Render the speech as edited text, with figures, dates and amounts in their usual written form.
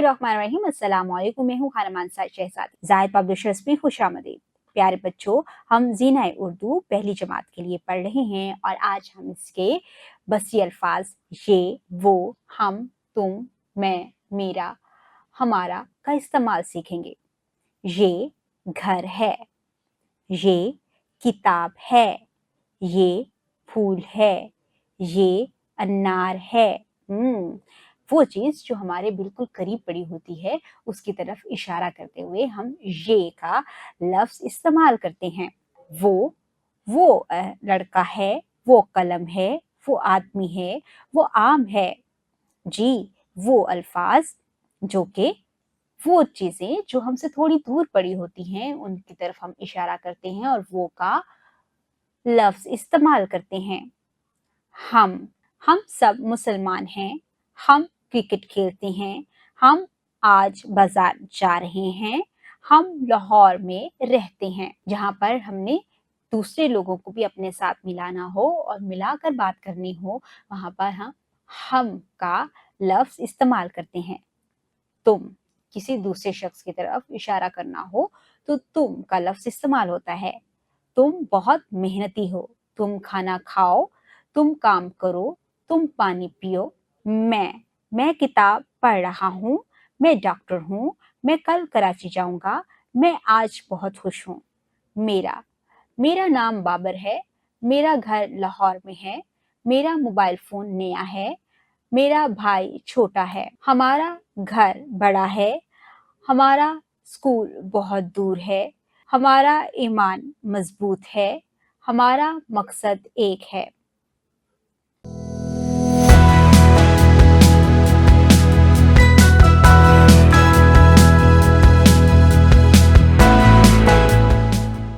बिस्मिल्लाहिर्रहमानिर्रहीम। अस्सलाम वालेकुम। मैं हूँ खाना मानसा शहजादी। जायद पब्लिशर्स में खुशामदीद। प्यारे बच्चों, हम ज़ीना उर्दू पहली जमात के लिए पढ़ रहे हैं और आज हम इसके बसी अल्फाज ये, वो, हम, तुम, मैं, मेरा, हमारा का इस्तेमाल सीखेंगे। ये घर है, ये किताब है, ये फूल है, ये अनार है। वो चीज़ जो हमारे बिल्कुल करीब पड़ी होती है उसकी तरफ इशारा करते हुए हम ये का लफ्ज़ इस्तेमाल करते हैं। वो लड़का है, वो कलम है, वो आदमी है, वो आम है। जी, वो अल्फाज जो कि वो चीज़ें जो हमसे थोड़ी दूर पड़ी होती हैं उनकी तरफ हम इशारा करते हैं और वो का लफ्ज़ इस्तेमाल करते हैं। हम हम सब मुसलमान हैं, हम क्रिकेट खेलते हैं, हम आज बाजार जा रहे हैं, हम लाहौर में रहते हैं। जहाँ पर हमने दूसरे लोगों को भी अपने साथ मिलाना हो और मिलाकर बात करनी हो, वहाँ पर हम का लफ्ज़ इस्तेमाल करते हैं। तुम किसी दूसरे शख्स की तरफ इशारा करना हो तो तुम का लफ्ज़ इस्तेमाल होता है। तुम बहुत मेहनती हो, तुम खाना खाओ, तुम काम करो, तुम पानी पियो। मैं किताब पढ़ रहा हूँ, मैं डॉक्टर हूँ, मैं कल कराची जाऊंगा, मैं आज बहुत खुश हूँ। मेरा मेरा नाम बाबर है, मेरा घर लाहौर में है, मेरा मोबाइल फोन नया है, मेरा भाई छोटा है, हमारा घर बड़ा है, हमारा स्कूल बहुत दूर है, हमारा ईमान मजबूत है, हमारा मकसद एक है।